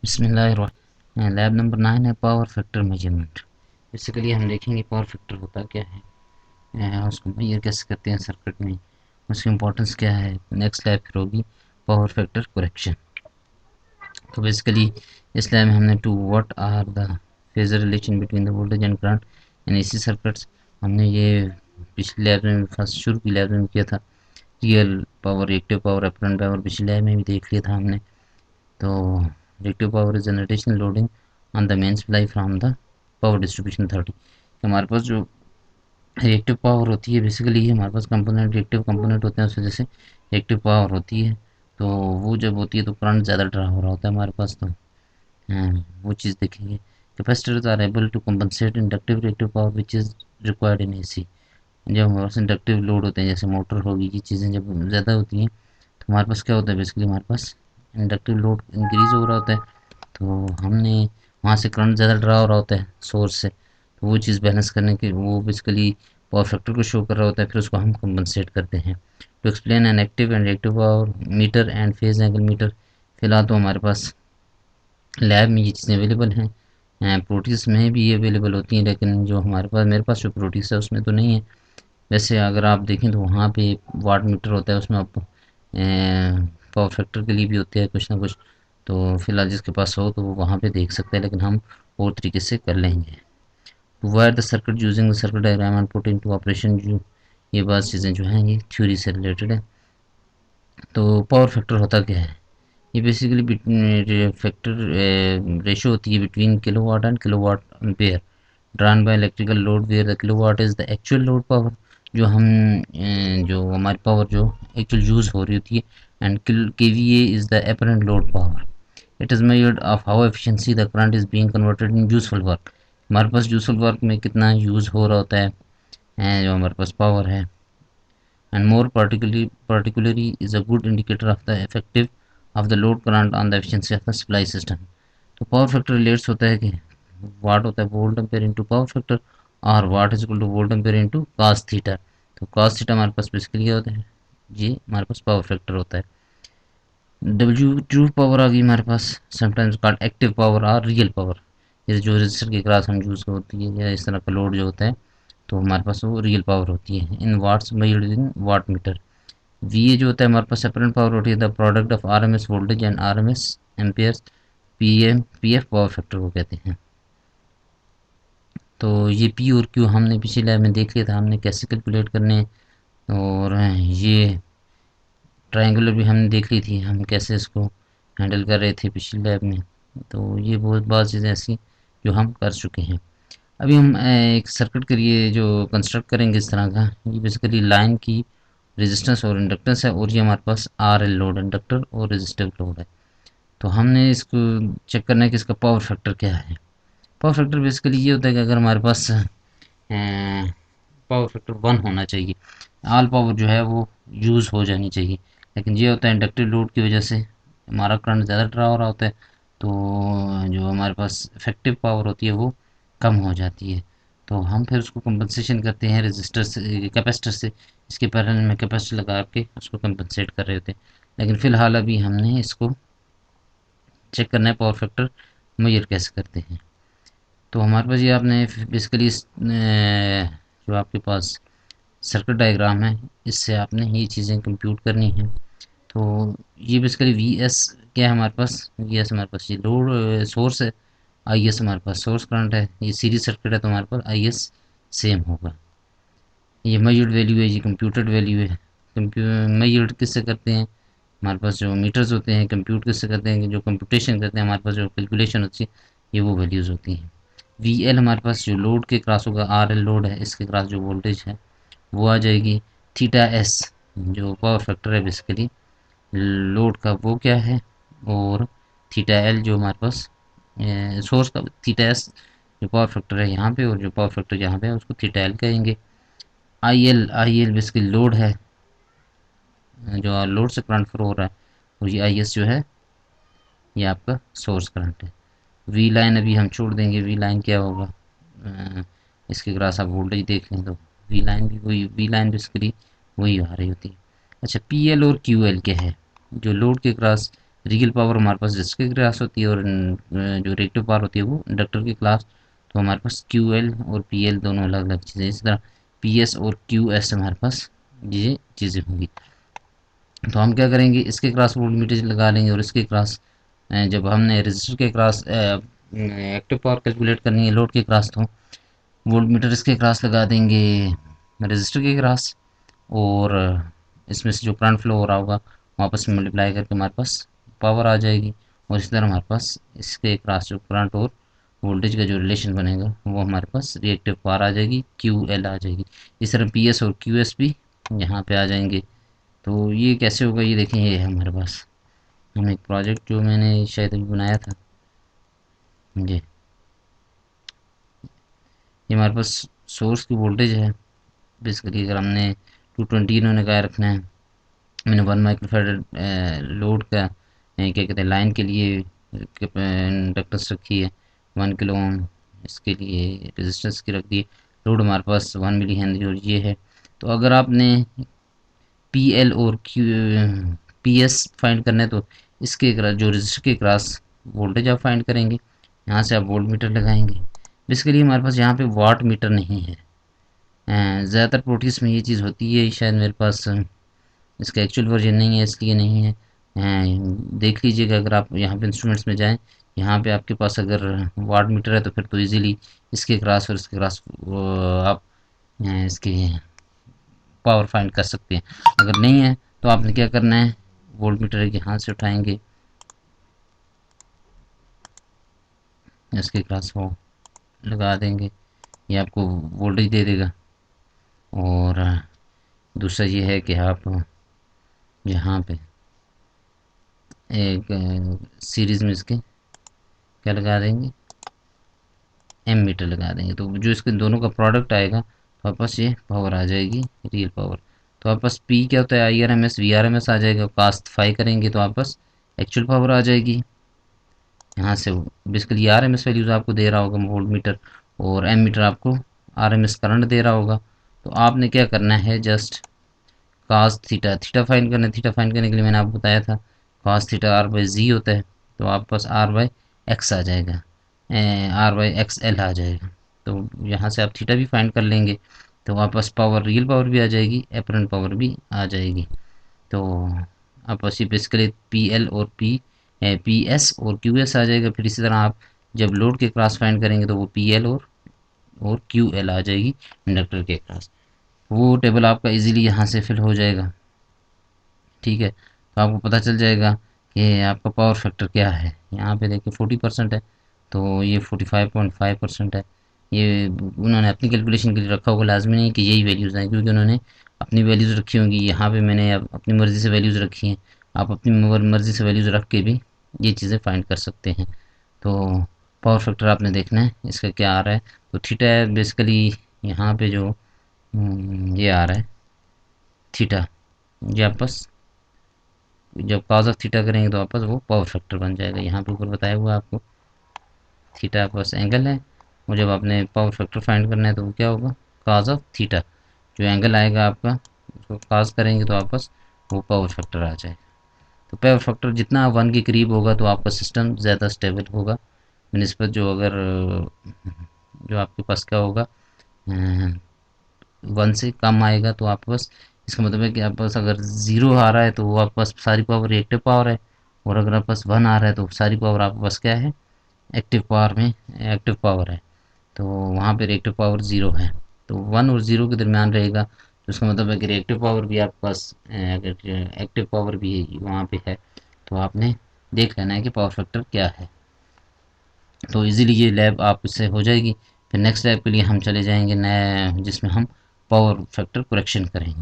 बिस्मिल्लाहिर्रहमानिर्रहीम। Lab number 9 है power factor measurement. Basically हम देखेंगे पावर फैक्टर होता क्या है, उसको मेजर कैसे करते हैं सर्किट में, उसकी इंपॉर्टेंस क्या है। नेक्स्ट लैब फिर होगी पावर फैक्टर करेक्शन। तो बेसिकली इस लैब में हमने to what are the phasor relation between the voltage and current in AC circuits. हमने ये पिछली लैब में फर्स्ट शुरू की लैब में किया था। Real power, reactive power, apparent power पिछली लैब में भी देख लिया था हमने। तो reactive power is generation loading on the main supply from the power distribution authority। हमारे पास जो रिएक्टिव पावर होती है बेसिकली हमारे पास कंपोनेंट, रिएक्टिव कंपोनेंट होते हैं, उस वजह से रिएक्टिव पावर होती है। तो वो जब होती है तो करंट ज़्यादा ड्रा हो रहा होता है हमारे पास। तो वो चीज़ देखेंगे। Capacitors are able to compensate inductive reactive power which is required in AC. जब हमारे पास इंडक्टिव लोड होते हैं जैसे मोटर होगी, ये चीज़ें जब ज़्यादा होती हैं तो हमारे पास क्या होता है, बेसिकली हमारे पास इंडक्टिव लोड इंक्रीज़ हो रहा होता है। तो हमने वहाँ से करंट ज़्यादा ड्रा हो रहा होता है सोर्स से, तो वो चीज़ बैलेंस करने के वो बेसिकली पावर फैक्टर को शो कर रहा होता है, फिर उसको हम कंपनसेट करते हैं। To explain an active and reactive power meter and phase angle meter. फिलहाल तो हमारे पास लैब में ये चीज़ें अवेलेबल हैं, प्रोटीज में भी ये अवेलेबल होती हैं, लेकिन जो हमारे पास मेरे पास जो प्रोटीज है उसमें तो नहीं है। वैसे अगर आप देखें तो वहाँ पे वाट मीटर होता है, उसमें आप पावर फैक्टर के लिए भी होते हैं कुछ ना कुछ। तो फिलहाल जिसके पास हो तो वो वहाँ पे देख सकते हैं, लेकिन हम और तरीके से कर लेंगे। To wire the circuit using the circuit diagram and put into operation, जो ये बात चीज़ें जो हैं ये थ्योरी से रिलेटेड है। तो पावर फैक्टर होता क्या है, ये बेसिकली फैक्टर रेशो होती है between kilowatt and kilowatt ampere drawn by electrical load where the kilowatt is the actual load power. जो हम जो हमारी पावर जो एक्चुअल यूज़ हो रही होती है, and KVA is the apparent load power. It is measured of how efficiency the current is being converted in useful work. हमारे पास यूजफुल वर्क में कितना यूज़ हो रहा होता है, जो हमारे पास पावर है। And more particularly is a good indicator of the effective of the load current on the efficiency of the supply system। तो पावर फैक्टर रिलेट्स होता है कि वाट होता है volt ampere into power factor, और watt is equal to volt ampere into cos theta. तो cos theta हमारे पास basically क्या होता है, ये हमारे पास पावर फैक्टर होता है। डब्ल्यू ट्रू पावर आ गई हमारे पास, समटाइम्स कॉल्ड एक्टिव पावर और रियल पावर। जैसे जो रजिस्टर के क्लास हम यूज़ होती है या इस तरह का लोड जो होता है, तो हमारे पास वो रियल पावर होती है in watts measured in watt meter. V A जो होता है हमारे पास सेपरेट पावर होती है the product of R M S voltage and R M S amperes. P M P F power factor को कहते हैं। तो ये पी और क्यू हमने पिछले लैब में देख लिया था, हमने कैसे कैलकुलेट करने हैं। और ये ट्रायंगुलर भी हमने देख ली थी, हम कैसे इसको हैंडल कर रहे थे पिछले लैब में। तो ये बहुत बात चीज़ें ऐसी जो हम कर चुके हैं। अभी हम एक सर्किट के लिए जो कंस्ट्रक्ट करेंगे इस तरह का, ये बेसिकली लाइन की रेजिस्टेंस और इंडक्टेंस है, और ये हमारे पास आर एल लोड, इंडक्टर और रेजिस्टिव लोड है। तो हमने इसको चेक करना है कि इसका पावर फैक्टर क्या है। पावर फैक्टर बेसिकली ये होता है कि अगर हमारे पास पावर फैक्टर 1 होना चाहिए, ऑल पावर जो है वो यूज़ हो जानी चाहिए। लेकिन ये होता है इंडक्टिव लोड की वजह से हमारा करंट ज़्यादा ड्रा हो रहा होता है, तो जो हमारे पास इफेक्टिव पावर होती है वो कम हो जाती है। तो हम फिर उसको कंपनसेशन करते हैं रजिस्टर से, कैपेसिटर से। इसके पैरेलल में कैपेसिटर लगा के उसको कंपनसेट कर रहे होते हैं। लेकिन फ़िलहाल अभी हमने इसको चेक करना है पावर फैक्टर मेजर कैसे करते हैं। तो हमारे पास ये आपने बेसिकली जो आपके पास सर्किट डायग्राम है, इससे आपने ये चीज़ें कंप्यूट करनी हैं। तो ये बेसिकली वी एस क्या है हमारे पास, वी एस हमारे पास ये लोड सोर्स है, आई एस हमारे पास सोर्स करंट है। ये सीरीज सर्किट है तो हमारे पास आई एस सेम होगा। ये मेजर्ड वैल्यू है, ये कंप्यूटेड वैल्यू है। मेजर्ड किससे करते हैं, हमारे पास जो मीटर्स होते हैं। कंप्यूट किससे करते हैं, जो कंप्यूटेशन करते हैं, हमारे पास जो कैलकुलेशन होती है ये वो वैल्यूज़ होती हैं। वी एल हमारे पास जो लोड के क्रॉस होगा, आर एल लोड है, इसके क्रॉस जो वोल्टेज है वो आ जाएगी। थीटा एस जो पावर फैक्टर है बेसिकली लोड का वो क्या है, और थीटा एल जो हमारे पास सोर्स का, थीटा एस जो पावर फैक्टर है यहाँ पे, और जो पावर फैक्टर यहाँ पे है उसको थीटा एल कहेंगे। आई एल बेसिकली लोड है, जो लोड से करंट फ्लो हो रहा है, और ये आई एस जो है ये आपका सोर्स करंट है। वी लाइन अभी हम छोड़ देंगे, वी लाइन क्या होगा, अ, इसके क्रॉस आप वोल्टेज देख लें तो वी लाइन भी वही, वी लाइन बेसिकली वही आ रही होती है। अच्छा, पी एल और क्यू एल क्या है, जो लोड के क्रॉस रियल पावर हमारे पास रेजिस्टर की क्लास होती है, और जो रिएक्टिव पावर होती है वो इंडक्टर की क्लास। तो हमारे पास क्यू एल और पी एल दोनों अलग अलग चीज़ें, इसी तरह पी एस और क्यू एस हमारे पास ये चीज़ें होंगी। तो हम क्या करेंगे, इसके क्रॉस वोल्ट मीटर लगा लेंगे, और इसके क्रॉस जब हमने रजिस्टर के क्रॉस एक्टिव पावर कैलकुलेट करनी है लोड के क्रॉस, तो वोल्ट मीटर इसके क्रॉस लगा देंगे रजिस्टर के क्रॉस, और इसमें से जो करंट फ्लो हो रहा होगा वापस में मल्टीप्लाई करके हमारे पास पावर आ जाएगी। और इसी तरह हमारे पास इसके क्रॉस जो करंट और वोल्टेज का जो रिलेशन बनेगा वो हमारे पास रिएक्टिव पावर आ जाएगी, क्यू एल आ जाएगी। इस तरह पी एस और क्यू एस भी यहाँ पे आ जाएंगे। तो ये कैसे होगा, ये देखें, ये है हमारे पास हम एक प्रोजेक्ट जो मैंने शायद अभी बनाया था, ये हमारे पास सोर्स की वोल्टेज है। बेसिकली अगर हमने 220 इन्होंने क्या रखना है, मैंने 1 माइक्रोफेराड लोड का क्या कहते हैं लाइन के लिए इंडक्टेंस रखी है, 1 किलो ओम इसके लिए रेजिस्टेंस की रख दी है। लोड हमारे पास 1 मिली हेनरी और ये है। तो अगर आपने पी एल और क्यू पी एस फाइंड करना है, तो इसके जो रजिस्टर के क्रॉस वोल्टेज आप फाइंड करेंगे, यहाँ से आप वोल्ट मीटर लगाएंगे। बेसिकली हमारे पास यहाँ पे वाट मीटर नहीं है। ज़्यादातर प्रोटीज में ये चीज़ होती है, शायद मेरे पास इसका एक्चुअल वर्जन नहीं है इसलिए नहीं है। देख लीजिएगा, अगर आप यहाँ पे इंस्ट्रूमेंट्स में जाएं, यहाँ पे आपके पास अगर वाट मीटर है तो फिर तो इजीली इसके क्रॉस और इसके क्रॉस आप इसकी पावर फाइंड कर सकते हैं। अगर नहीं है तो आपने क्या करना है, वोल्ट मीटर के हाथ से उठाएंगे, इसके क्रॉस वो लगा देंगे, ये आपको वोल्टेज दे देगा। और दूसरा ये है कि आप यहाँ पे एक सीरीज़ में इसके क्या लगा देंगे, एम मीटर लगा देंगे, तो जो इसके दोनों का प्रोडक्ट आएगा तो आपके पास ये पावर आ जाएगी, रियल पावर। तो आपके पास पी क्या होता है, I R M S V R M S आ जाएगा, कास्ट फाई करेंगे तो आपके पास एक्चुअल पावर आ जाएगी। यहाँ से basically R M S values आपको दे रहा होगा वोल्ट मीटर, और एम मीटर आपको आर एम एस करंट दे रहा होगा। तो आपने क्या करना है, just cos theta theta find करना है। थीटा फाइंड करने के लिए मैंने आपको बताया था कास थीटा आर बाई जी होता है, तो आपके पास आर बाई एक्स आ जाएगा, आर बाई एक्स एल आ जाएगा। तो यहाँ से आप थीटा भी फाइंड कर लेंगे, तो आपके पास पावर रियल पावर भी आ जाएगी, एपरेंट पावर भी आ जाएगी। तो आपके पास ये बेसिकली पी एल और पी एस और क्यू एस आ जाएगा। फिर इसी तरह आप जब लोड के क्रॉस फाइंड करेंगे तो वो पी एल और क्यू एल आ जाएगी इंडक्टर के क्रॉस। वो टेबल आपका इजीली यहाँ से फिल हो जाएगा, ठीक है। तो आपको पता चल जाएगा कि आपका पावर फैक्टर क्या है। यहाँ पे देखिए 40% है, तो ये 45.5% है। ये उन्होंने अपनी कैलकुलेशन के लिए रखा होगा, लाजमी नहीं कि यही वैल्यूज़ आएँ, क्योंकि उन्होंने अपनी वैल्यूज़ रखी होंगी। यहाँ पे मैंने अपनी मर्ज़ी से वैल्यूज़ रखी हैं, आप अपनी मर्ज़ी से वैल्यूज़ रख के भी ये चीज़ें फाइंड कर सकते हैं। तो पावर फैक्टर आपने देखना है इसका क्या आ रहा है। तो थीटा है बेसिकली यहाँ पे जो ये आ रहा है थीटा, ये आपस जब कॉस ऑफ थीटा करेंगे तो वापस वो पावर फैक्टर बन जाएगा। यहाँ पे ऊपर बताया हुआ आपको थीटा आपस एंगल है, और जब आपने पावर फैक्टर फाइंड करना है तो वो क्या होगा, कॉस ऑफ थीटा। जो एंगल आएगा आपका उसको कॉस करेंगे तो वापस वो पावर फैक्टर आ जाएगा। तो पावर फैक्टर जितना 1 के करीब होगा तो आपका सिस्टम ज़्यादा स्टेबल होगा बनिस्बत जो अगर जो आपके पास क्या होगा 1 से कम आएगा तो आपके पास, इसका मतलब है कि आपके पास अगर ज़ीरो आ रहा है तो वो आपके पास सारी पावर रिएक्टिव पावर है, और अगर आपके पास 1 आ रहा है तो सारी पावर आपके पास क्या है, एक्टिव पावर में एक्टिव पावर है। तो वहाँ पे रिएक्टिव पावर ज़ीरो है, तो 1 और ज़ीरो के दरमियान रहेगा। तो इसका मतलब है कि रिएक्टिव पावर भी आपके पास अगर एक्टिव पावर भी वहाँ पे है, तो आपने देख लेना है कि पावर फैक्टर क्या है। तो इजीली ये लैब आप इससे हो जाएगी। फिर नेक्स्ट लैब के लिए हम चले जाएंगे नए, जिसमें हम पावर फैक्टर करेक्शन करेंगे।